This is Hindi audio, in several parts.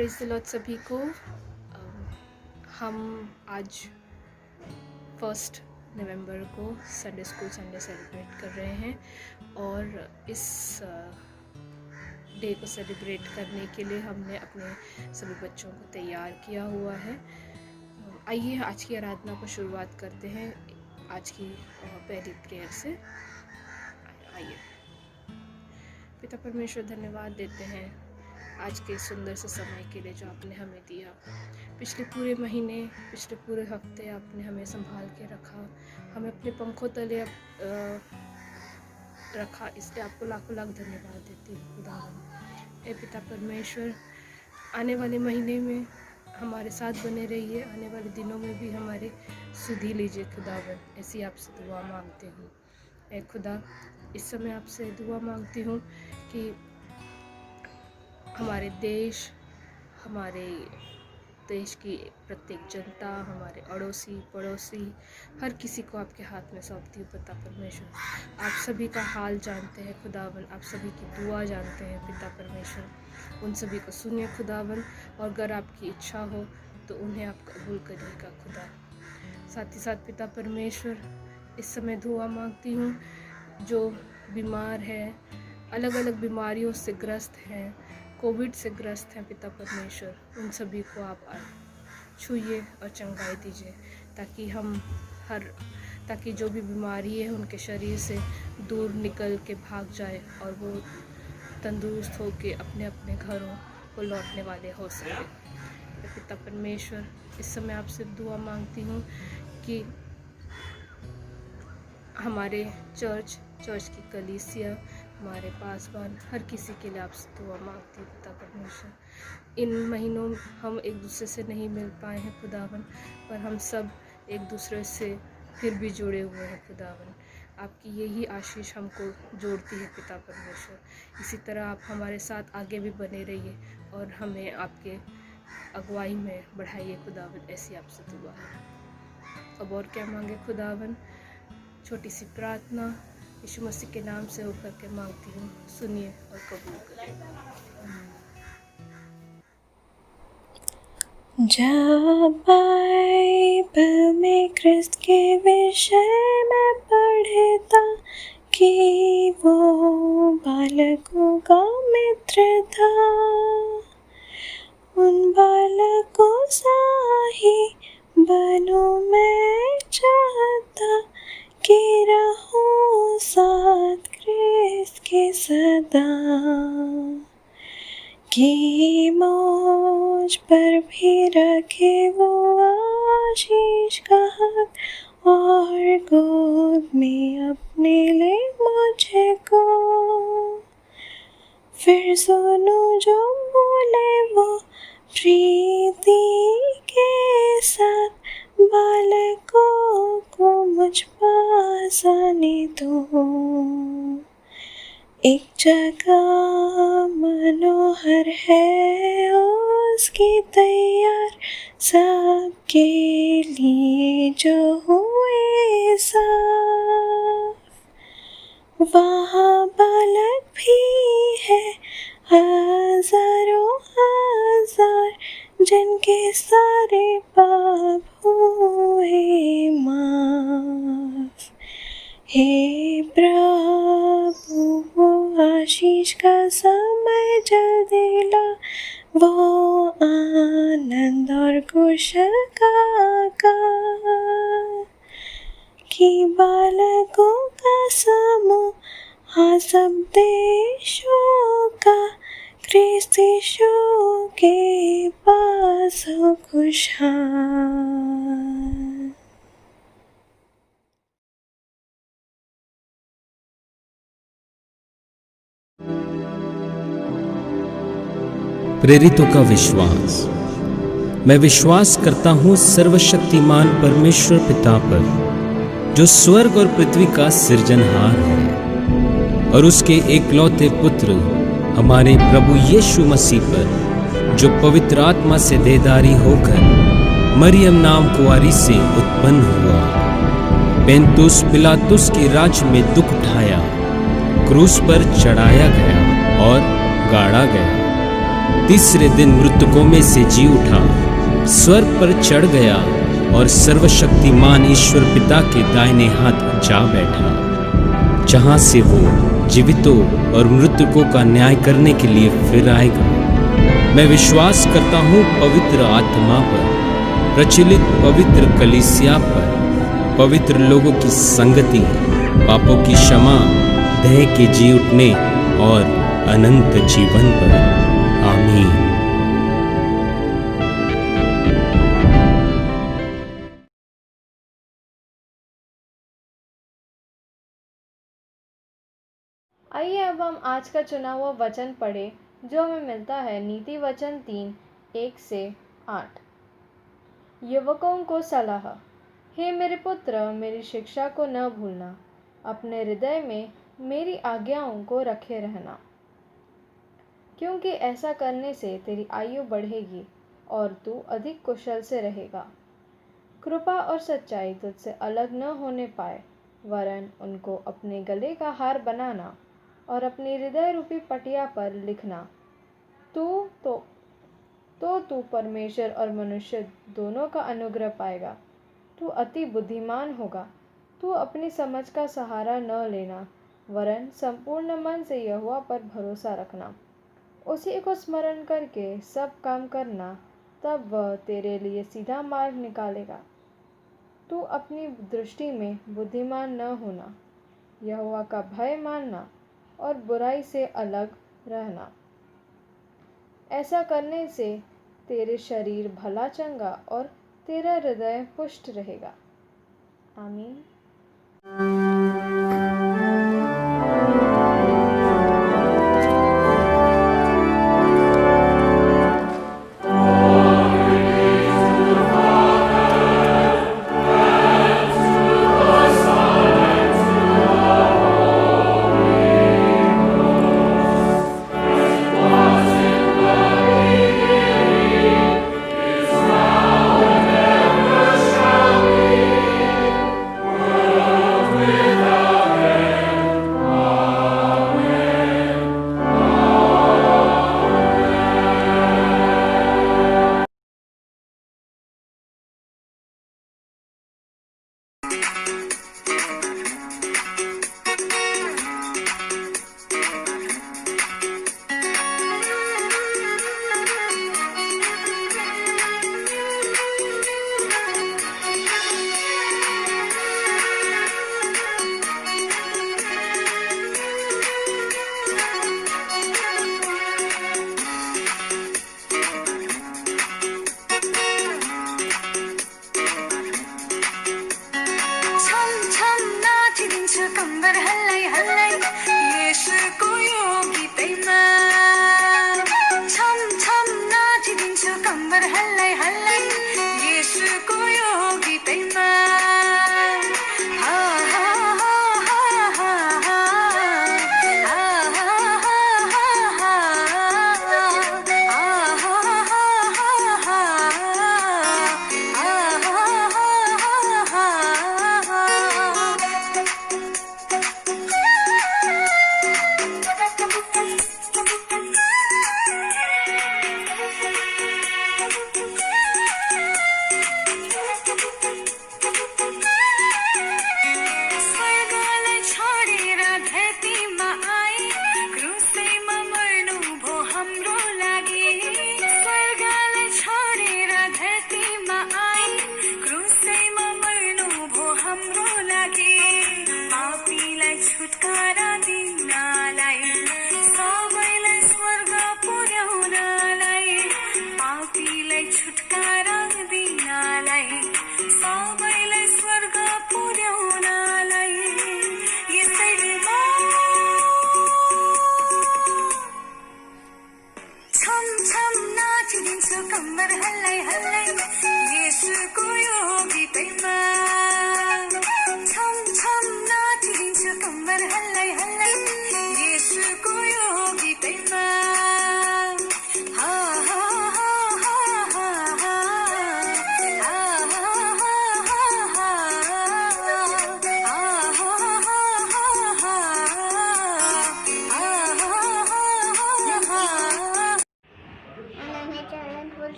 प्रेज़ द लॉर्ड सभी को। हम आज 1 नवंबर को संडे स्कूल संडे सेलिब्रेट कर रहे हैं और इस डे को सेलिब्रेट करने के लिए हमने अपने सभी बच्चों को तैयार किया हुआ है। आइए आज की आराधना को शुरुआत करते हैं आज की पहली प्रेयर से। आइए। पिता परमेश्वर, धन्यवाद देते हैं आज के सुंदर से समय के लिए जो आपने हमें दिया। पिछले पूरे महीने, पिछले पूरे हफ्ते आपने हमें संभाल के रखा, हमें अपने पंखों तले रखा, इसलिए आपको लाखों लाख धन्यवाद देती हूँ खुदावन। ए पिता परमेश्वर, आने वाले महीने में हमारे साथ बने रहिए, आने वाले दिनों में भी हमारे सुधी लीजिए खुदावन। ऐसी आपसे दुआ मांगते हूँ। ए खुदा, इस समय आपसे दुआ मांगती हूँ कि हमारे देश की प्रत्येक जनता, हमारे अड़ोसी पड़ोसी, हर किसी को आपके हाथ में सौंपती हूँ पिता परमेश्वर। आप सभी का हाल जानते हैं खुदावन, आप सभी की दुआ जानते हैं पिता परमेश्वर। उन सभी को सुनिए खुदावन, और अगर आपकी इच्छा हो तो उन्हें आप कबूल करिएगा खुदा। साथ ही साथ पिता परमेश्वर, इस समय दुआ मांगती हूँ जो बीमार है, अलग अलग बीमारियों से ग्रस्त हैं, कोविड से ग्रस्त हैं पिता परमेश्वर, उन सभी को आप छूइए और चंगाई दीजिए, ताकि जो भी बीमारी है उनके शरीर से दूर निकल के भाग जाए और वो तंदुरुस्त होके अपने अपने घरों को लौटने वाले हो सके। पिता परमेश्वर, इस समय आपसे दुआ मांगती हूँ कि हमारे चर्च की कलीसिया, हमारे पासवान, हर किसी के लिए आपसे दुआ मांगती हूँ पिता परमेश्वर। इन महीनों हम एक दूसरे से नहीं मिल पाए हैं खुदावन, पर हम सब एक दूसरे से फिर भी जुड़े हुए हैं खुदावन। आपकी यही आशीष हमको जोड़ती है पिता परमेश्वर। इसी तरह आप हमारे साथ आगे भी बने रहिए और हमें आपके अगुवाई में बढ़ाइए खुदावन। ऐसी आपसे दुआ है। अब और क्या मांगे खुदावन? छोटी सी प्रार्थना यीशु मसीह के नाम से होकर के मांगती हूँ, सुनिए और कबूल करें। जब बाइबल में ख्रिस्त के विषय में पढ़ता कि वो बालकों का मित्र था, उन बालकों सा ही बनूं मैं, चाहता कि रहूं साथ ख्रिस्त के सदा, कि मुझ पर भी रखे वो आशीष का हाथ और गोद में अपने ले मुझे को। फिर सुनूं जो बोले वो प्रीति के साथ, बालकों को मुझ पास आने दो। एक जगह मनोहर है उसकी तैयार, सबके लिए जो हुए साफ। वहाँ बालक भी है हजारों हजार, जिनके सारे पाप हुए माफ। हे प्रभु, वो आशीष का समय जल्दी ला, वो आनंद और कुशल का कि बालकों का समूह, हाँ सब देशों का, ख्रिस्त यीशु के पास हो खुशहाल। प्रेरितों का विश्वास। मैं विश्वास करता हूँ सर्वशक्तिमान परमेश्वर पिता पर, जो स्वर्ग और पृथ्वी का सृजनहार है, और उसके एकलौते पुत्र हमारे प्रभु यीशु मसीह पर, जो पवित्र आत्मा से देहधारी होकर मरियम नाम कुंवारी से उत्पन्न हुआ, पेंतुस पिलातुस के राज्य में दुख उठाया, क्रूस पर चढ़ाया गया और गाड़ा गया, तीसरे दिन मृतकों में से जी उठा, स्वर्ग पर चढ़ गया और सर्वशक्तिमान ईश्वर पिता के दाहिने हाथ जा बैठा, जहां से वो जीवितों और मृतकों का न्याय करने के लिए फिर आएगा। मैं विश्वास करता हूँ पवित्र आत्मा पर, प्रचलित पवित्र कलीसिया पर, पवित्र लोगों की संगति, पापों की क्षमा, देह के जी उठने और अनंत जीवन पर। आमीन। आइए अब हम आज का चुना हुआ वचन पढ़े, जो हमें मिलता है नीति वचन 3:1-8। युवकों को सलाह। हे मेरे पुत्र, मेरी शिक्षा को न भूलना, अपने हृदय में मेरी आज्ञाओं को रखे रहना, क्योंकि ऐसा करने से तेरी आयु बढ़ेगी और तू अधिक कुशल से रहेगा। कृपा और सच्चाई तुझसे अलग न होने पाए, वरन उनको अपने गले का हार बनाना और अपनी हृदय रूपी पटिया पर लिखना। तू परमेश्वर और मनुष्य दोनों का अनुग्रह पाएगा। तू अति बुद्धिमान होगा। तू अपनी समझ का सहारा न लेना, वरन संपूर्ण मन से यहोवा पर भरोसा रखना। उसी को स्मरण करके सब काम करना, तब वह तेरे लिए सीधा मार्ग निकालेगा। तू अपनी दृष्टि में बुद्धिमान न होना, यहोवा का भय मानना और बुराई से अलग रहना। ऐसा करने से तेरे शरीर भला चंगा और तेरा हृदय पुष्ट रहेगा। आमीन।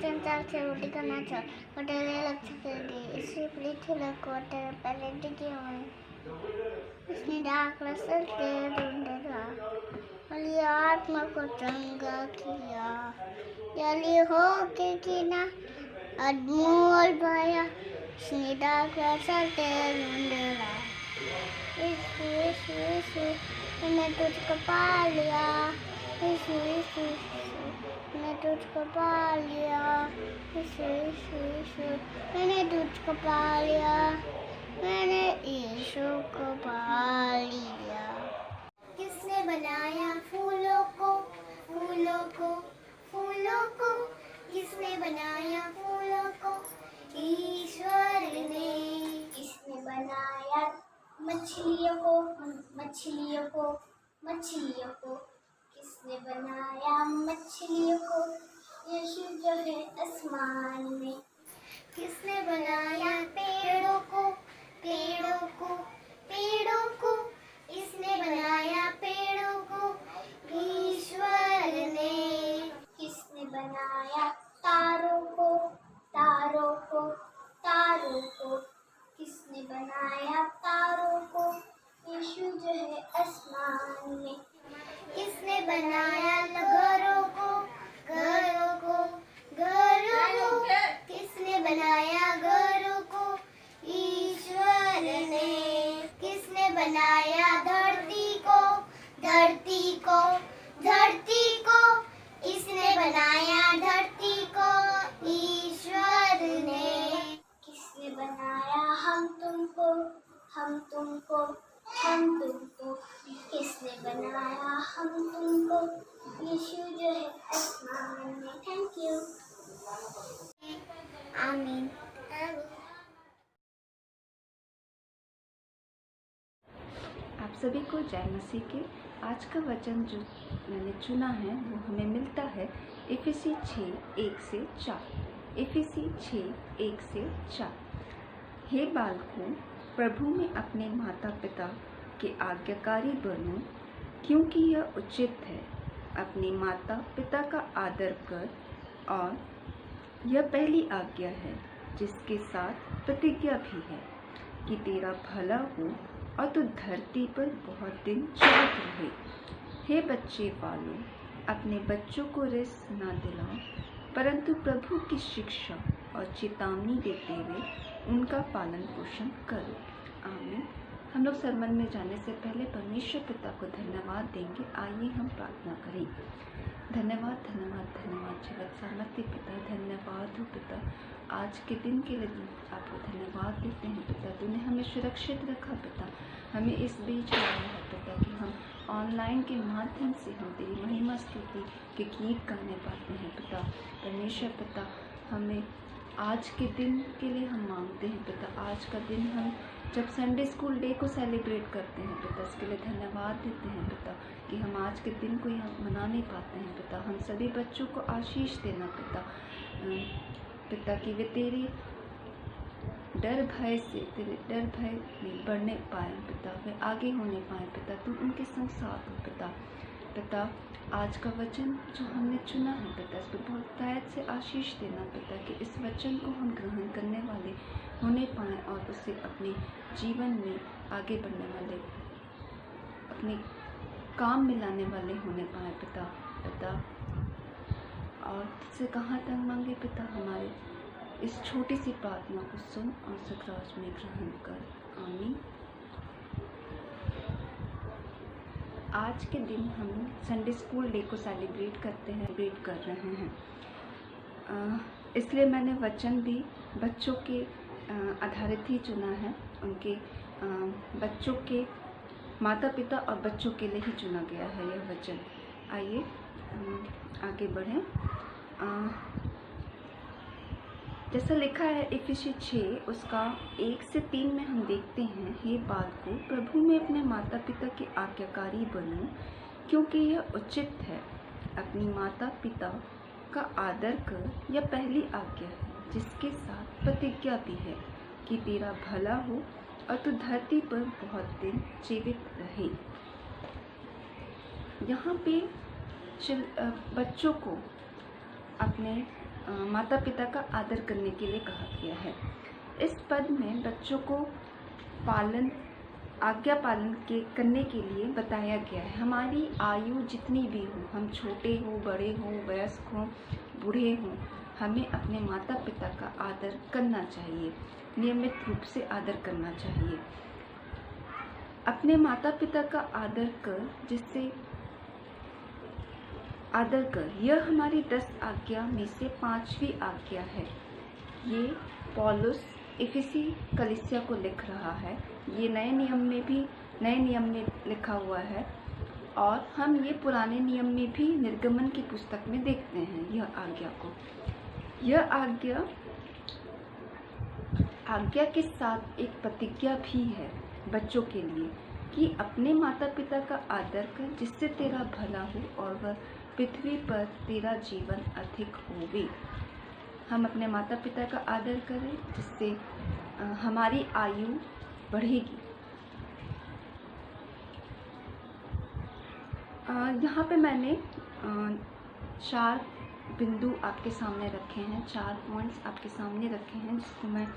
चंचल से रोटी करना चाह कटोरे लक्ष्य कर दिए इससे पृथ्वी को पहले टिके हुए उसने डाक रसल के ढूंढा और आत्मा को चंगा किया जली हो के किना अनमोल भाया उसने डाक रसल के ढूंढा यीशु मैंने तुझको पा लिया यीशु मैंने तुझको पा लिया यीशु मैंने तुझको पा लिया मैंने यीशु को पा लिया। किसने बनाया फूलों को फूलों को फूलों को किसने बनाया फूलों को ईश्वर ने। किसने बनाया मछलियों को मछलियों को मछलियों को किसने बनाया मछलियों को यीशु जो है आसमान में। किसने बनाया पेड़ों को पेड़ों को पेड़ों को इसने बनाया पेड़ों को ईश्वर ने। किसने बनाया तारों को तारों को तारों को किसने बनाया तारों को यीशु जो है आसमान में। किसने बनाया घरों को घरों को घरों को किसने बनाया घरों को ईश्वर ने। किसने बनाया धरती को धरती को धरती को इसने बनाया धरती को ईश्वर ने। किसने बनाया हम तुमको हम तुमको हम तुमको किसने बनाया हम तुमको यीशु जो है आसमान में। थैंक यू आमीन। आप सभी को जय मसीह के। आज का वचन जो मैंने चुना है वो हमें मिलता है इफिसी 6:1-4। इफिसी 6:1-4। हे बालकों, प्रभु में अपने माता पिता के आज्ञाकारी बनो, क्योंकि यह उचित है। अपने माता पिता का आदर कर, और यह पहली आज्ञा है जिसके साथ प्रतिज्ञा भी है कि तेरा भला हो और तू धरती पर बहुत दिन जीवित रहे। हे बच्चे वालों, अपने बच्चों को रिस न दिलाओ, परंतु प्रभु की शिक्षा और चेतावनी देते हुए उनका पालन पोषण करो। आमीन। हम लोग सरमन में जाने से पहले परमेश्वर पिता को धन्यवाद देंगे। आइए हम प्रार्थना करें। धन्यवाद धन्यवाद धन्यवाद जगत सामर्थ्य पिता, धन्यवाद हो पिता आज के दिन के लिए आपको धन्यवाद देते हैं पिता। तूने हमें सुरक्षित रखा पिता, हमें इस बीच लाया है पिता कि हम ऑनलाइन के माध्यम से हम तेरी महिमा स्तुति के गीत गाने पाते हैं पिता। परमेश्वर पिता, हमें आज के दिन के लिए हम मांगते हैं पिता। आज का दिन हम जब संडे स्कूल डे को सेलिब्रेट करते हैं पिता, इसके लिए धन्यवाद देते हैं पिता कि हम आज के दिन को यहाँ मना नहीं पाते हैं पिता। हम सभी बच्चों को आशीष देना पिता, पिता कि वे तेरे डर भय से, तेरे डर भय में बढ़ने पाए पिता, वे आगे होने पाए पिता। तू उनके संग साथ हो पिता। पिता आज का वचन जो हमने चुना है पिता, इस पर बहुत तैयार से आशीष देना पिता कि इस वचन को हम ग्रहण करने वाले होने पाएँ और उसे अपने जीवन में आगे बढ़ने वाले, अपने काम में लाने वाले होने पाए पिता। पिता और तुझसे कहाँ तक मांगे पिता, हमारे इस छोटी सी प्रार्थना को सुन और सखराज में ग्रहण कर। आमीन। आज के दिन हम संडे स्कूल डे को सेलिब्रेट कर रहे हैं, इसलिए मैंने वचन भी बच्चों के आधारित ही चुना है। उनके बच्चों के माता पिता और बच्चों के लिए ही चुना गया है यह वचन। आइए आगे बढ़ें। जैसा लिखा है इफिसी 6 उसका 1 से 3 में हम देखते हैं, हे बालकों, प्रभु में अपने माता पिता के आज्ञाकारी बनो, क्योंकि यह उचित है। अपनी माता पिता का आदर कर, यह पहली आज्ञा है जिसके साथ प्रतिज्ञा भी है कि तेरा भला हो और तू धरती पर बहुत दिन जीवित रहे। यहाँ पे बच्चों को अपने माता पिता का आदर करने के लिए कहा गया है। इस पद में बच्चों को आज्ञा पालन करने के लिए बताया गया है। हमारी आयु जितनी भी हो, हम छोटे हो, बड़े हो, वयस्क हो, बूढ़े हों, हमें अपने माता पिता का आदर करना चाहिए, नियमित रूप से आदर करना चाहिए। अपने माता पिता का आदर कर यह हमारी 10 आज्ञा में से 5वीं आज्ञा है। ये पौलुस इफिसी कलीसिया को लिख रहा है। ये नए नियम में लिखा हुआ है और हम ये पुराने नियम में भी निर्गमन की पुस्तक में देखते हैं यह आज्ञा को। यह आज्ञा के साथ एक प्रतिज्ञा भी है बच्चों के लिए कि अपने माता पिता का आदर कर, जिससे तेरा भला हो और वह पृथ्वी पर तेरा जीवन अधिक होवे। हम अपने माता पिता का आदर करें, जिससे हमारी आयु बढ़ेगी। यहाँ पे मैंने 4 बिंदु आपके सामने रखे हैं, 4 पॉइंट्स आपके सामने रखे हैं, जिसको मैं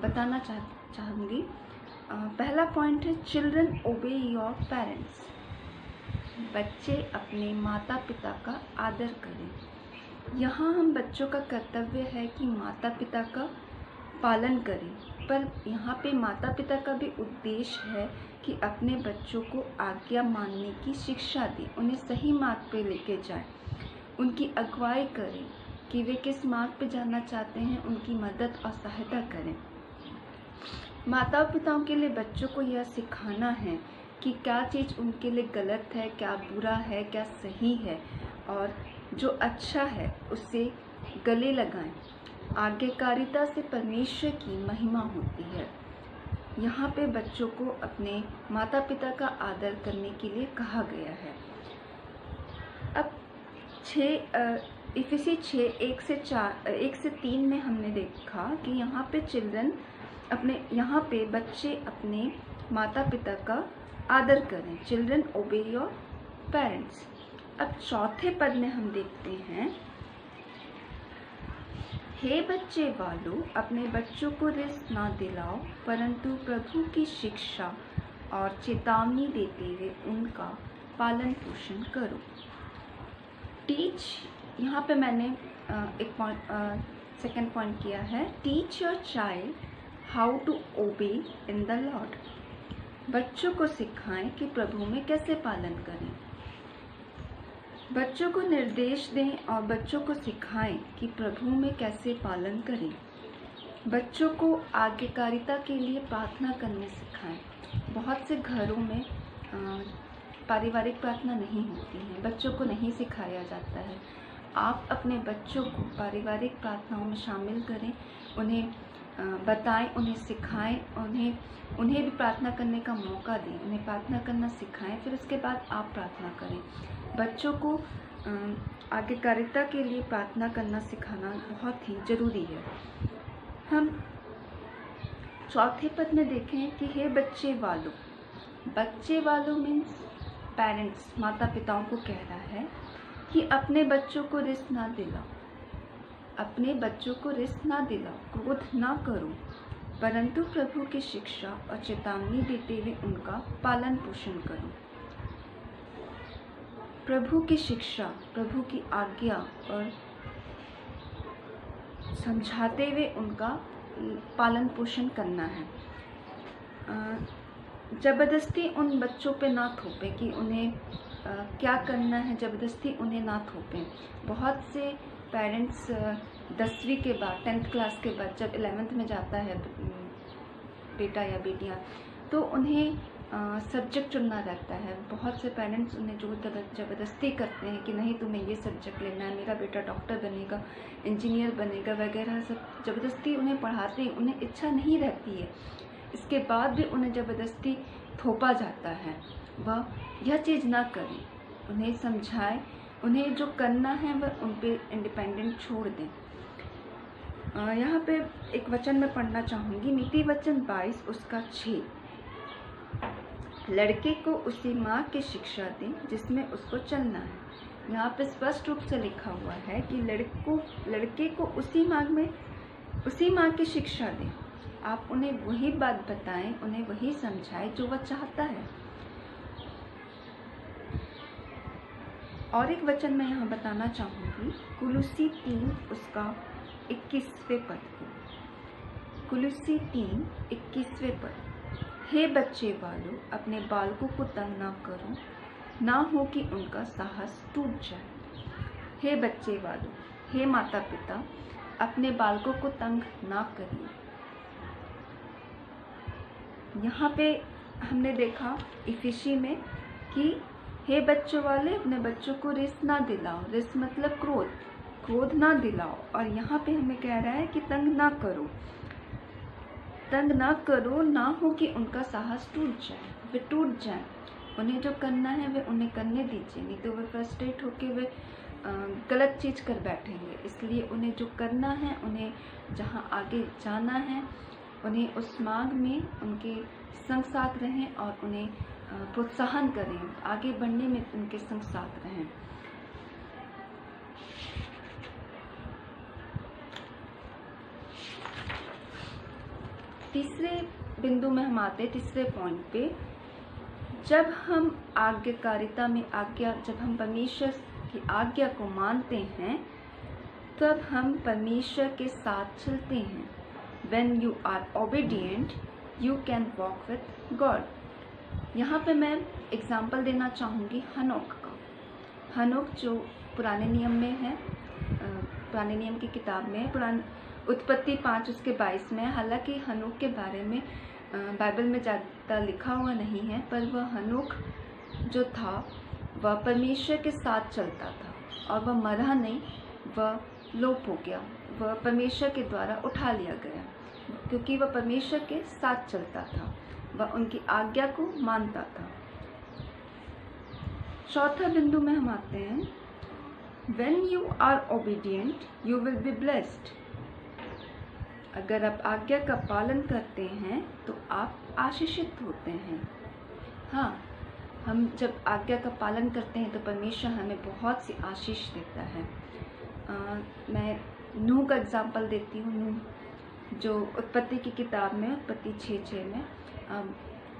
बताना चाहूँगी। पहला पॉइंट है चिल्ड्रन ओबे योर पेरेंट्स। बच्चे अपने माता पिता का आदर करें। यहाँ हम बच्चों का कर्तव्य है कि माता पिता का पालन करें, पर यहाँ पे माता पिता का भी उद्देश्य है कि अपने बच्चों को आज्ञा मानने की शिक्षा दें, उन्हें सही मार्ग पे लेके जाएं, उनकी अगुवाई करें कि वे किस मार्ग पे जाना चाहते हैं, उनकी मदद और सहायता करें। माता पिताओं के लिए बच्चों को यह सिखाना है कि क्या चीज़ उनके लिए गलत है, क्या बुरा है, क्या सही है, और जो अच्छा है उससे गले लगाएं। आज्ञाकारिता से परमेश्वर की महिमा होती है। यहाँ पे बच्चों को अपने माता पिता का आदर करने के लिए कहा गया है। अब इफिसी 6:1 से 3 में हमने देखा कि यहाँ पे बच्चे अपने माता पिता का आदर करें। चिल्ड्रन ओबे योर पेरेंट्स। अब चौथे पद में हम देखते हैं, हे बच्चे वालों, अपने बच्चों को रिस ना दिलाओ, परंतु प्रभु की शिक्षा और चेतावनी देते हुए उनका पालन पोषण करो। टीच, यहाँ पे मैंने एक सेकंड पॉइंट किया है, teach your child how to obey in the Lord. बच्चों को सिखाएं कि प्रभु में कैसे पालन करें। बच्चों को निर्देश दें और बच्चों को सिखाएं कि प्रभु में कैसे पालन करें। बच्चों को आज्ञाकारिता के लिए प्रार्थना करने सिखाएं। बहुत से घरों में पारिवारिक प्रार्थना नहीं होती है, बच्चों को नहीं सिखाया जाता है। आप अपने बच्चों को पारिवारिक प्रार्थनाओं में शामिल करें, उन्हें बताएं, उन्हें सिखाएं, उन्हें भी प्रार्थना करने का मौका दें, उन्हें प्रार्थना करना सिखाएं, फिर उसके बाद आप प्रार्थना करें। बच्चों को आज्ञाकारिता के लिए प्रार्थना करना सिखाना बहुत ही ज़रूरी है। हम चौथे पद में देखें कि हे बच्चे वालों मीन्स पेरेंट्स, माता पिताओं को कह रहा है कि अपने बच्चों को रिस ना दिलाओ, अपने बच्चों को रिस ना दिलाओ, क्रोध ना करो, परंतु प्रभु की शिक्षा और चेतावनी देते हुए उनका पालन पोषण करो। प्रभु की शिक्षा, प्रभु की आज्ञा और समझाते हुए उनका पालन पोषण करना है। ज़बरदस्ती उन बच्चों पे ना थोपें कि उन्हें क्या करना है, ज़बरदस्ती उन्हें ना थोपें। बहुत से पेरेंट्स 10वीं के बाद, 10th क्लास के बाद जब 11th में जाता है बेटा या बेटियां, तो उन्हें सब्जेक्ट चुनना रहता है। बहुत से पेरेंट्स उन्हें जो ज़बरदस्ती करते हैं कि नहीं तुम्हें ये सब्जेक्ट लेना है, मेरा बेटा डॉक्टर बनेगा, इंजीनियर बनेगा वगैरह, सब ज़बरदस्ती उन्हें पढ़ाते हैं। उन्हें इच्छा नहीं रहती है, इसके बाद भी उन्हें ज़बरदस्ती थोपा जाता है। वह यह चीज़ ना करें, उन्हें समझाएं, उन्हें जो करना है वह उन पे इंडिपेंडेंट छोड़ दें। यहाँ पे एक वचन मैं पढ़ना चाहूँगी, नीति वचन 22 उसका 6। लड़के को उसी माँ की शिक्षा दें जिसमें उसको चलना है, यहाँ पे स्पष्ट रूप से लिखा हुआ है कि लड़के को उसी मार्ग की शिक्षा दें। आप उन्हें वही बात बताएं, उन्हें वही समझाएं जो वह चाहता है। और एक वचन मैं यहाँ बताना चाहूँगी, कुलुस्सी 3 उसका 21वें पद को। कुलुस्सी 3 21वें पद, हे बच्चे वालों, अपने बालकों को तंग ना करो, ना हो कि उनका साहस टूट जाए। हे बच्चे वालों, हे माता पिता, अपने बालकों को तंग ना करिए। यहाँ पे हमने देखा इफिसी में कि हे बच्चों वाले, अपने बच्चों को रिस ना दिलाओ। रिस मतलब क्रोध ना दिलाओ। और यहाँ पे हमें कह रहा है कि तंग ना करो, ना हो कि उनका साहस टूट जाए। उन्हें जो करना है वे उन्हें करने दीजिए, नहीं तो वे फ्रस्ट्रेट होकर वे गलत चीज़ कर बैठेंगे। इसलिए उन्हें जो करना है, उन्हें जहाँ आगे जाना है, उन्हें उस मार्ग में उनके संग साथ रहें और उन्हें प्रोत्साहन करें, आगे बढ़ने में उनके संग साथ रहें। तीसरे बिंदु में हम आते हैं, तीसरे पॉइंट पे। जब हम आज्ञाकारिता में जब हम परमेश्वर की आज्ञा को मानते हैं, तब हम परमेश्वर के साथ चलते हैं। When you are obedient, you can walk with God. यहाँ पे मैं एग्जाम्पल देना चाहूँगी हनोक का। हनोक जो पुराने नियम में है, पुराने नियम की किताब में, उत्पत्ति 5 उसके 22 में। हालांकि हनोक के बारे में बाइबल में ज़्यादा लिखा हुआ नहीं है, पर वह हनोक जो था वह परमेश्वर के साथ चलता था और वह मरा नहीं, वह लोप हो गया, वह परमेश्वर के द्वारा उठा लिया गया, क्योंकि वह परमेश्वर के साथ चलता था, वह उनकी आज्ञा को मानता था। चौथा बिंदु में हम आते हैं, When you are obedient, you will be blessed. अगर आप आज्ञा का पालन करते हैं तो आप आशीषित होते हैं। हाँ, हम जब आज्ञा का पालन करते हैं तो परमेश्वर हमें बहुत सी आशीष देता है। मैं नूह का एग्जाम्पल देती हूँ। नूह जो उत्पत्ति की किताब में, उत्पत्ति 6:6 में,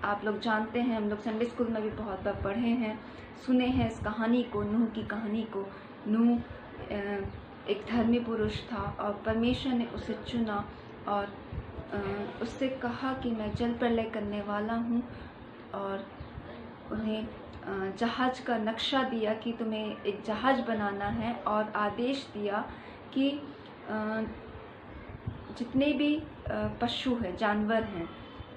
आप लोग जानते हैं, हम लोग संडे स्कूल में भी बहुत बार पढ़े हैं, सुने हैं इस कहानी को, नूह की कहानी को। नूह एक धर्मी पुरुष था और परमेश्वर ने उसे चुना और उससे कहा कि मैं जल प्रलय करने वाला हूँ, और उन्हें जहाज का नक्शा दिया कि तुम्हें एक जहाज बनाना है, और आदेश दिया कि जितने भी पशु हैं, जानवर हैं,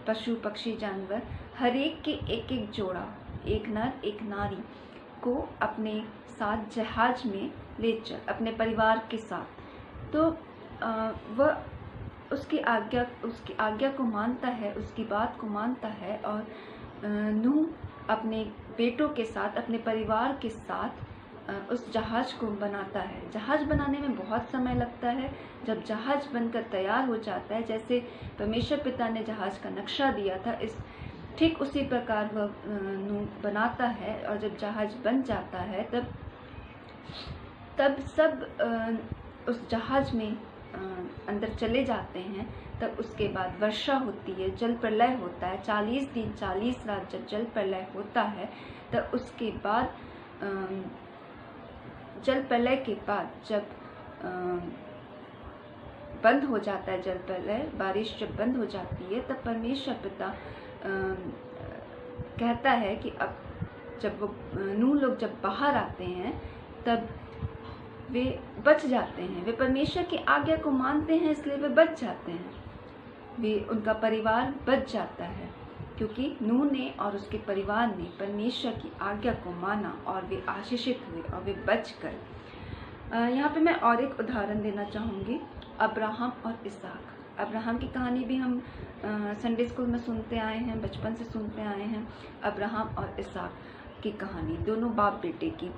पशु पक्षी जानवर, हर एक के एक एक जोड़ा, एक नर एक नारी को अपने साथ जहाज में ले चल, अपने परिवार के साथ। तो वह उसकी आज्ञा को मानता है, उसकी बात को मानता है, और नूह अपने बेटों के साथ, अपने परिवार के साथ उस जहाज को बनाता है। जहाज बनाने में बहुत समय लगता है। जब जहाज बनकर तैयार हो जाता है, जैसे परमेश्वर पिता ने जहाज का नक्शा दिया था, ठीक उसी प्रकार वह नूह बनाता है। और जब जहाज बन जाता है तब सब उस जहाज में अंदर चले जाते हैं। तब उसके बाद वर्षा होती है, जल प्रलय होता है। 40 दिन 40 रात जब जल प्रलय होता है, तब उसके बाद जल प्रलय के बाद जब बंद हो जाता है जल प्रलय, बारिश जब बंद हो जाती है, तब परमेश्वर पिता कहता है कि अब जब वो नूह लोग जब बाहर आते हैं तब वे बच जाते हैं। वे परमेश्वर की आज्ञा को मानते हैं, इसलिए वे बच जाते हैं। उनका परिवार बच जाता है, क्योंकि नूह ने और उसके परिवार ने परमेश्वर की आज्ञा को माना और वे आशीषित हुए और वे बच गए। यहाँ पे मैं और एक उदाहरण देना चाहूँगी, अब्राहम और इसहाक। अब्राहम की कहानी भी हम संडे स्कूल में सुनते आए हैं, बचपन से सुनते आए हैं। अब्राहम और इसहाक की कहानी, दोनों बाप बेटे की।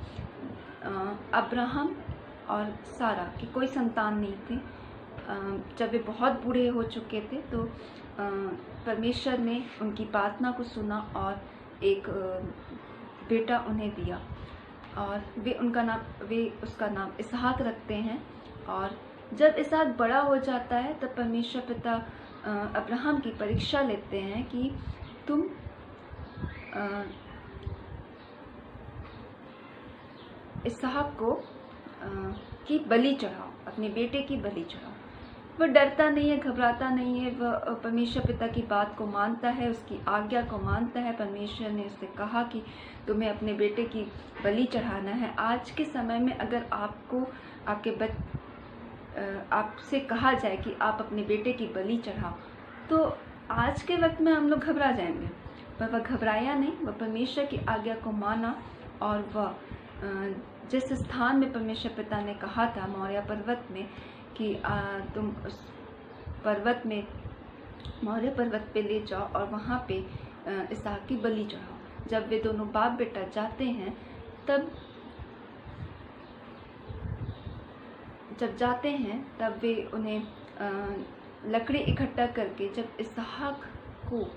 अब्राहम और सारा की कोई संतान नहीं थी। जब वे बहुत बूढ़े हो चुके थे तो परमेश्वर ने उनकी प्रार्थना को सुना और एक बेटा उन्हें दिया। और वे उसका नाम इसहाक रखते हैं। और जब इसहाक बड़ा हो जाता है तब परमेश्वर पिता अब्राहम की परीक्षा लेते हैं कि तुम इसहाक को की बलि चढ़ाओ, अपने बेटे की बलि चढ़ाओ। वह डरता नहीं है, घबराता नहीं है, वह परमेश्वर पिता की बात को मानता है, उसकी आज्ञा को मानता है। परमेश्वर ने उससे कहा कि तुम्हें अपने बेटे की बलि चढ़ाना है। आज के समय में अगर आपको आपसे कहा जाए कि आप अपने बेटे की बलि चढ़ाओ, तो आज के वक्त में हम लोग घबरा जाएंगे, पर वह घबराया नहीं। वह परमेश्वर की आज्ञा को माना और वह जिस स्थान में परमेश्वर पिता ने कहा था मौर्य पर्वत में कि तुम उस पर्वत में मौर्य पर्वत पे ले जाओ और वहाँ पे इसहाक की बलि चढ़ाओ। जब वे दोनों बाप बेटा जाते हैं तब वे उन्हें लकड़ी इकट्ठा करके जब इसहाक को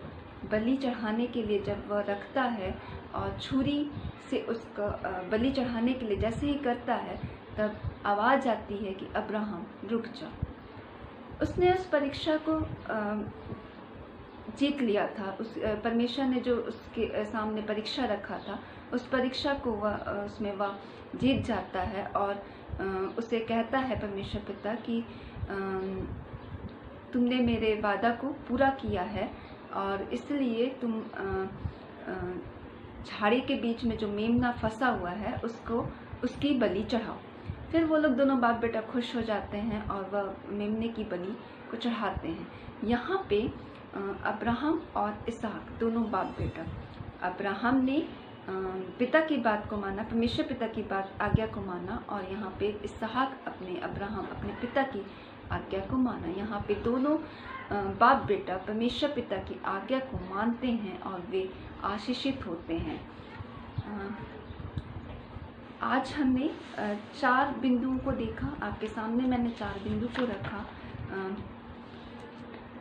बलि चढ़ाने के लिए जब वह रखता है और छुरी से उसका बलि चढ़ाने के लिए जैसे ही करता है, तब आवाज़ आती है कि अब्राहम रुक जा। उसने उस परीक्षा को जीत लिया था। परमेश्वर ने जो उसके सामने परीक्षा रखा था, उस परीक्षा को उसमें वह जीत जाता है और उसे कहता है परमेश्वर पिता कि तुमने मेरे वादा को पूरा किया है और इसलिए तुम झाड़ी के बीच में जो मेमना फंसा हुआ है उसकी बलि चढ़ाओ। फिर वो लोग दोनों बाप बेटा खुश हो जाते हैं और वह मेमने की बलि को चढ़ाते हैं। यहाँ पे अब्राहम और इसहाक दोनों बाप बेटा, अब्राहम ने पिता की बात को माना, परमेश्वर पिता की आज्ञा को माना, और यहाँ पे इसहाक अब्राहम अपने पिता की आज्ञा को माना। यहाँ पे दोनों बाप बेटा परमेश्वर पिता की आज्ञा को मानते हैं और वे आशीषित होते हैं। आज हमने 4 बिंदुओं को देखा। आपके सामने मैंने 4 बिंदु को रखा।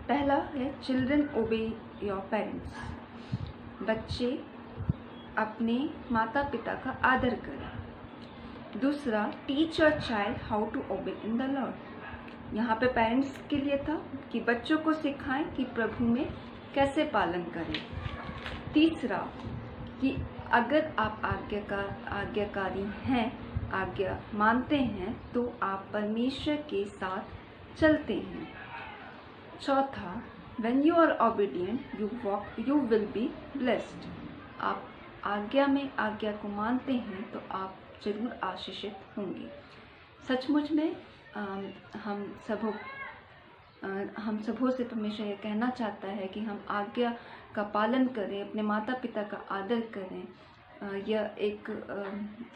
पहला है चिल्ड्रन ओबे योर पेरेंट्स, बच्चे अपने माता पिता का आदर करें। दूसरा, teach your child how to obey in the Lord, यहाँ पे पेरेंट्स के लिए था कि बच्चों को सिखाएं कि प्रभु में कैसे पालन करें। तीसरा, कि अगर आप आज्ञाकारी हैं, आज्ञा मानते हैं, तो आप परमेश्वर के साथ चलते हैं। चौथा, when you are obedient you will be blessed, आप आज्ञा को मानते हैं तो आप जरूर आशीषित होंगे। सचमुच में हम सबों से परमेश्वर ये कहना चाहता है कि हम आज्ञा का पालन करें, अपने माता पिता का आदर करें। यह एक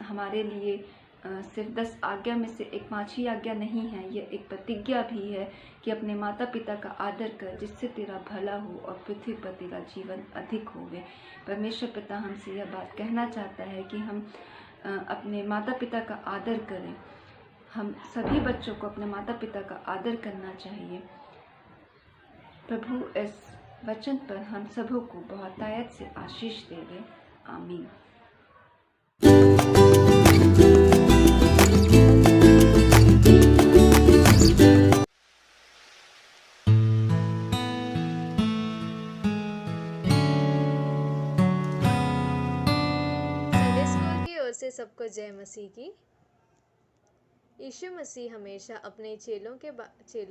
हमारे लिए सिर्फ 10 आज्ञा में से एक 5 आज्ञा नहीं है, यह एक प्रतिज्ञा भी है कि अपने माता पिता का आदर कर, जिससे तेरा भला हो और पृथ्वी पर तेरा जीवन अधिक होवे। परमेश्वर पिता हमसे यह बात कहना चाहता है कि हम अपने माता पिता का आदर करें। हम सभी बच्चों को अपने माता पिता का आदर करना चाहिए। प्रभु इस वचन पर हम सबों को बहुतायत से आशीष देवे। आमीन। संडे स्कूल की ओर से सबको जय मसीह की। यीशु मसीह हमेशा अपने चेलों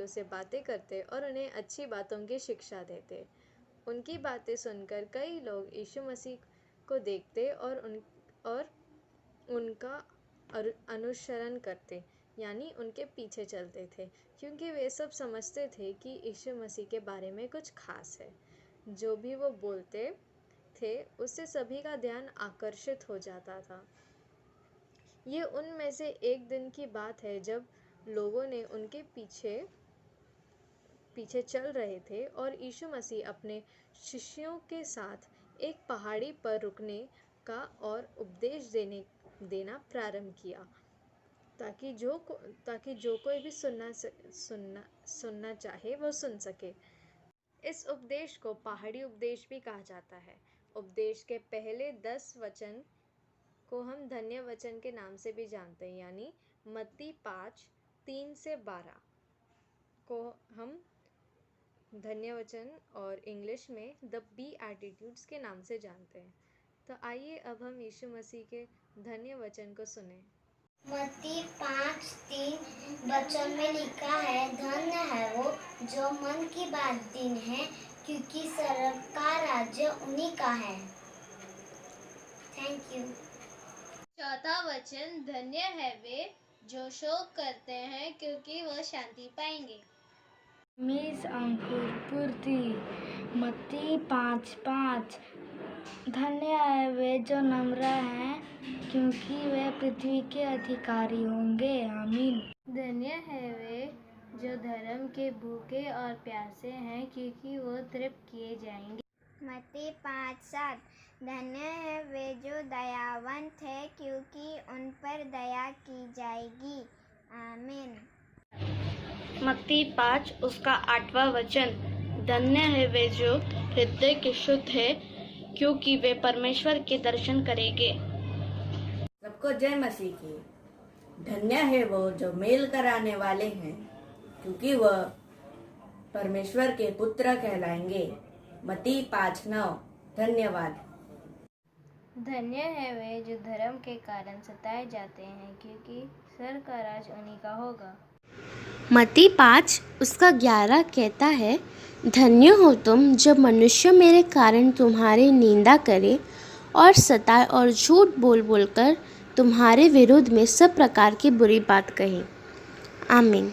से बातें करते और उन्हें अच्छी बातों की शिक्षा देते। उनकी बातें सुनकर कई लोग यीशु मसीह को देखते और उनका अनुसरण करते, यानी उनके पीछे चलते थे, क्योंकि वे सब समझते थे कि यीशु मसीह के बारे में कुछ खास है। जो भी वो बोलते थे उससे सभी का ध्यान आकर्षित हो जाता था। ये उनमें से एक दिन की बात है जब लोगों ने उनके पीछे चल रहे थे और यीशु मसीह अपने शिष्यों के साथ एक पहाड़ी पर रुकने का और उपदेश देना प्रारंभ किया, ताकि जो कोई भी सुनना चाहे वो सुन सके। इस उपदेश को पहाड़ी उपदेश भी कहा जाता है। उपदेश के पहले 10 वचन को हम धन्य वचन के नाम से भी जानते हैं, यानी मत्ती 5:3-12 को हम धन्य वचन और इंग्लिश में द बीएटिट्यूड्स के नाम से जानते हैं। तो आइए अब हम यीशु मसीह के धन्य वचन को सुने। मत्ती 5:3 वचन में लिखा है, धन्य है वो जो मन की बात दीन है, क्योंकि स्वर्ग का राज्य उन्हीं का है। Thank you. चौथा वचन, धन्य है वे जो शोक करते हैं, क्योंकि वह शांति पाएंगे। मिस अंकुर पूर्ति मत्ती 5:5 धन्य है वे जो नम्र हैं, क्योंकि वे पृथ्वी के अधिकारी होंगे। आमीन। धन्य है वे जो धर्म के भूखे और प्यासे हैं, क्योंकि वो तृप्त किए जाएंगे। मत्ती 5:7 धन्य है वे जो दयावंत है, क्योंकि उन पर दया की जाएगी। आमीन। मत्ती 5 उसका 8वां वचन, धन्य है वे जो हृदय के शुद्ध है, क्योंकि वे परमेश्वर के दर्शन करेंगे। सबको जय मसीह की। धन्य है वो जो मेल कराने वाले हैं, क्योंकि वह परमेश्वर के पुत्र कहलाएंगे। मत्ती 5:9। धन्यवाद। धन्य है वे जो धर्म के कारण सताए जाते हैं, क्योंकि स्वर्ग का राज उन्हीं का होगा। मत्ती 5 उसका 11 कहता है, धन्य हो तुम जब मनुष्य मेरे कारण तुम्हारी निंदा करे और सताए और झूठ बोल बोलकर तुम्हारे विरुद्ध में सब प्रकार की बुरी बात कहे। आमीन।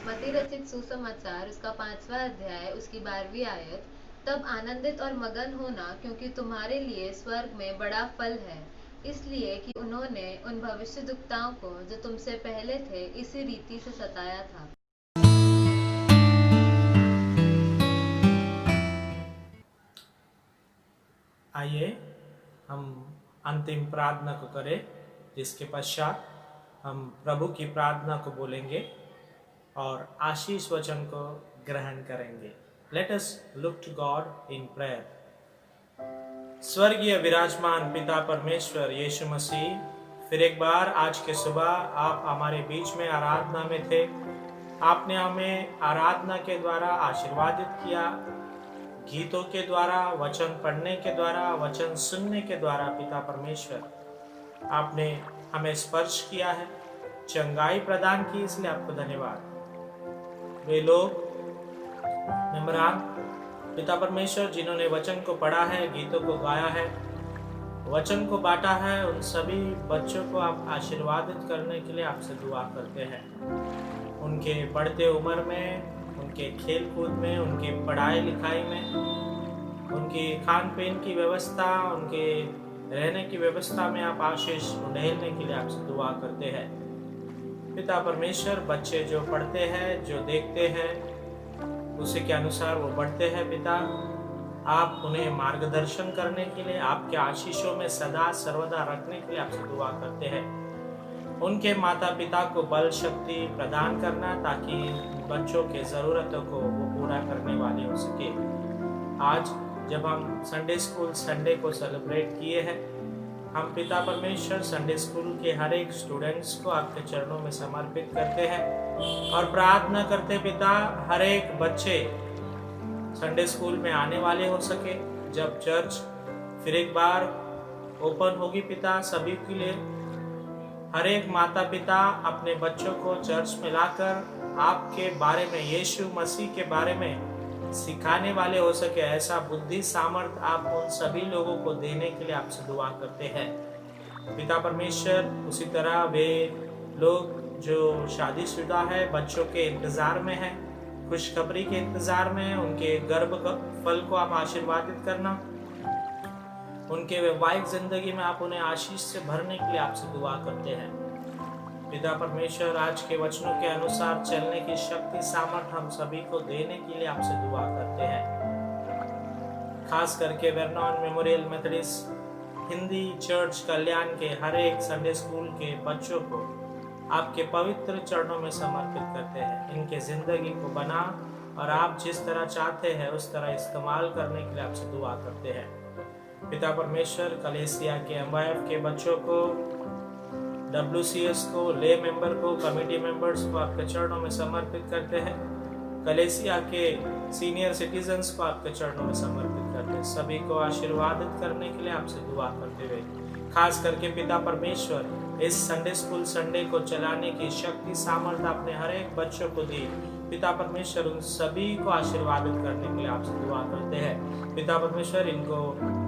मत्ती रचित सुसमाचार उसका 5वां अध्याय उसकी 12वीं आयत, तब आनंदित और मगन होना, क्योंकि तुम्हारे लिए स्वर्ग में बड़ा फल है, इसलिए कि उन्होंने उन भविष्यद्वक्ताओं को जो तुमसे पहले थे इसी रीति से सताया था। आइए हम अंतिम प्रार्थना को करें, जिसके पश्चात हम प्रभु की प्रार्थना को बोलेंगे और आशीष वचन को ग्रहण करेंगे। Let us look to God in prayer. स्वर्गीय विराजमान पिता परमेश्वर यीशु मसीह, फिर एक बार आज के सुबह आप हमारे बीच में आराधना में थे। आपने हमें आराधना के द्वारा आशीर्वादित किया, गीतों के द्वारा, वचन पढ़ने के द्वारा, वचन सुनने के द्वारा। पिता परमेश्वर, आपने हमें स्पर्श किया है, चंगाई प्रदान की, इसलिए आपको धन्यवाद। वे लोग मेमोरान पिता परमेश्वर जिन्होंने वचन को पढ़ा है, गीतों को गाया है, वचन को बांटा है, उन सभी बच्चों को आप आशीर्वादित करने के लिए आपसे दुआ करते हैं। उनके बढ़ते उम्र में, उनके खेल कूद में, उनके पढ़ाई लिखाई में, उनकी खान पीन की व्यवस्था, उनके रहने की व्यवस्था में आप आशीष उंडेलने के लिए आपसे दुआ करते हैं। पिता परमेश्वर, बच्चे जो पढ़ते हैं, जो देखते हैं, उसी के अनुसार वो बढ़ते हैं। पिता, आप उन्हें मार्गदर्शन करने के लिए, आपके आशीषों में सदा सर्वदा रखने के लिए आपसे दुआ करते हैं। उनके माता पिता को बल शक्ति प्रदान करना, ताकि बच्चों के ज़रूरतों को वो पूरा करने वाले हो सके। आज जब हम संडे स्कूल संडे को सेलिब्रेट किए हैं, हम पिता परमेश्वर संडे स्कूल के हर एक स्टूडेंट्स को आपके चरणों में समर्पित करते हैं और प्रार्थना करते पिता, हर एक बच्चे संडे स्कूल में आने वाले हो सके। जब चर्च फिर एक बार ओपन होगी पिता सभी के लिए, हर एक माता पिता अपने बच्चों को चर्च में लाकर आपके बारे में, यीशु मसीह के बारे में सिखाने वाले हो सके। ऐसा बुद्धि सामर्थ आप उन सभी लोगों को देने के लिए आपसे दुआ करते हैं। पिता परमेश्वर, उसी तरह वे लोग जो शादीशुदा है, बच्चों के इंतजार में है, खुशखबरी के इंतजार में है, उनके गर्भ फल को आप आशीर्वादित करना। उनके वैवाहिक जिंदगी में आप उन्हें आशीष से भरने के लिए आपसे दुआ करते हैं। पिता परमेश्वर, आज के वचनों के अनुसार चलने की शक्ति सामर्थ हम सभी को देने के लिए आपसे दुआ करते हैं। खास करके Vernon Memorial Methodist Hindi church Kalyan के हर एक संडे स्कूल के बच्चों को आपके पवित्र चरणों में समर्पित करते हैं। इनके जिंदगी को बना और आप जिस तरह चाहते हैं उस तरह इस्तेमाल करने के लिए आपसे दुआ करते हैं। पिता परमेश्वर कलेसिया के MYF के बच्चों को, WCS को, ले मेंबर को, कमेटी मेंबर्स को आपके चरणों में समर्पित करते हैं। कलेसिया के सीनियर सिटीजन्स को आपके चरणों में समर्पित करते हैं। सभी को आशीर्वादित करने के लिए आपसे दुआ करते हुए, खास करके पिता परमेश्वर इस संडे स्कूल संडे को चलाने की शक्ति सामर्थ्य अपने हर एक बच्चों को दी। पिता परमेश्वर उन सभी को आशीर्वादित करने के लिए आपसे दुआ करते हैं। पिता परमेश्वर इनको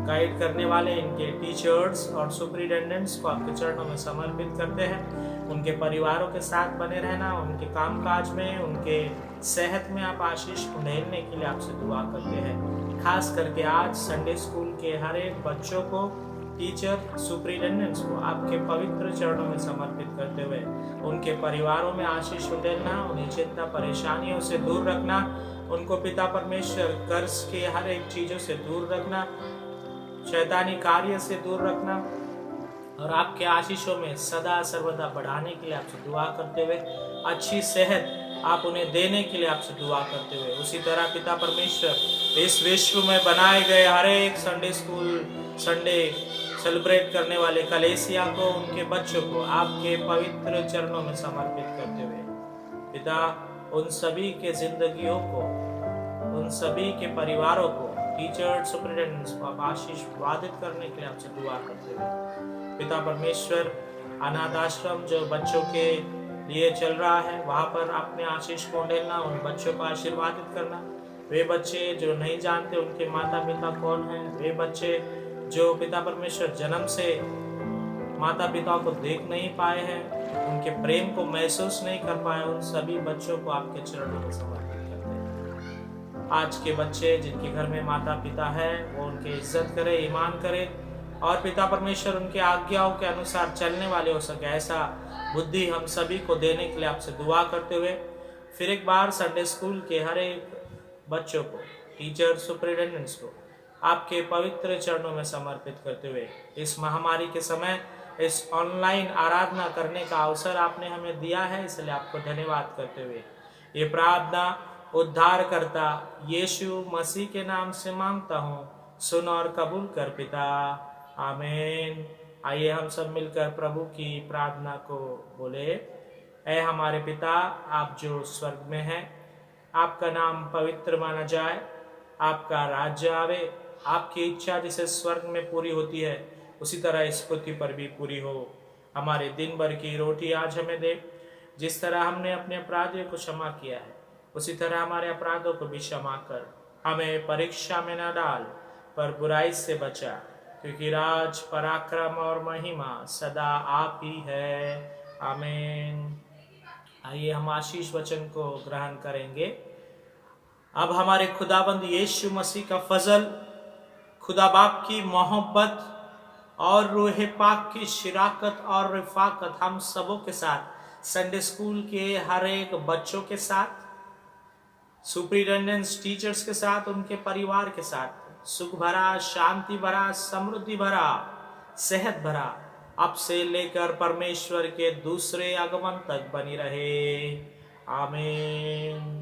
गाइड करने वाले इनके टीचर्स और सुपरिटेंडेंट्स को आपके चरणों में समर्पित करते हैं। उनके परिवारों के साथ बने रहना, उनके कामकाज में, उनके सेहत में आप आशीष उंडेलने के लिए आपसे दुआ करते हैं। खास करके आज संडे स्कूल के हर एक बच्चों को, टीचर, सुपरिटेंडेंट्स को आपके पवित्र चरणों में समर्पित करते हुए उनके परिवारों में आशीष उंडेलना, उन्हें चिंता परेशानियों से दूर रखना, उनको पिता परमेश्वर कर्ज के हर एक चीजों से दूर रखना, शैतानी कार्य से दूर रखना और आपके आशीषों में सदा सर्वदा बढ़ाने के लिए आपसे दुआ करते हुए अच्छी सेहत आप उन्हें देने के लिए आपसे दुआ करते हुए, उसी तरह पिता परमेश्वर इस विश्व में बनाए गए हर एक संडे स्कूल संडे सेलिब्रेट करने वाले कलेसिया को, उनके बच्चों को आपके पवित्र चरणों में समर्पित करते हुए पिता उन सभी के जिंदगियों को, उन सभी के परिवारों को, टीचर सुपरिटेंडेंट्स को आप आशीर्वादित करने के लिए आपसे दुआ करते हुए पिता परमेश्वर अनाथ आश्रम जो बच्चों के लिए चल रहा है वहाँ पर अपने आशीष को ढेलना, उन बच्चों को आशीर्वादित करना। वे बच्चे जो नहीं जानते उनके माता पिता कौन हैं, वे बच्चे जो पिता परमेश्वर जन्म से माता पिता को देख नहीं पाए हैं, उनके प्रेम को महसूस नहीं कर पाए, उन सभी बच्चों को आपके चरणों में समर्पित करते हैं। आज के बच्चे जिनके घर में माता पिता है वो उनकी इज्जत करे, ईमान करे और पिता परमेश्वर उनके आज्ञाओं के अनुसार चलने वाले हो सके, ऐसा बुद्धि हम सभी को देने के लिए आपसे दुआ करते हुए फिर एक बार संडे स्कूल के हर एक बच्चों को, टीचर सुपरिटेंडेंट्स को आपके पवित्र चरणों में समर्पित करते हुए इस महामारी के समय इस ऑनलाइन आराधना करने का अवसर आपने हमें दिया है, इसलिए आपको धन्यवाद करते हुए ये प्रार्थना उद्धारकर्ता यीशु मसीह के नाम से मांगता हूँ, सुन और कबूल कर पिता, आमीन। आइए हम सब मिलकर प्रभु की प्रार्थना को बोले। ऐ हमारे पिता, आप जो स्वर्ग में हैं, आपका नाम पवित्र माना जाए, आपका राज्य आवे, आपकी इच्छा जैसे स्वर्ग में पूरी होती है उसी तरह इस पृथ्वी पर भी पूरी हो। हमारे दिन भर की रोटी आज हमें दे, जिस तरह हमने अपने अपराधियों को क्षमा किया है उसी तरह हमारे अपराधों को भी क्षमा कर, हमें परीक्षा में न डाल पर बुराई से बचा, क्योंकि राज, पराक्रम और महिमा सदा आप ही है, आमीन। आइए हम आशीष वचन को ग्रहण करेंगे। अब हमारे खुदाबंद यीशु मसीह का फजल, खुदा बाप की मोहब्बत और रूह पाक की शिराकत और रिफाकत हम सबों के साथ, संडे स्कूल के हर एक बच्चों के साथ, सुपरिटेंडेंट्स टीचर्स के साथ, उनके परिवार के साथ सुख भरा, शांति भरा, समृद्धि भरा, सेहत भरा अब से लेकर परमेश्वर के दूसरे आगमन तक बनी रहे, आमीन।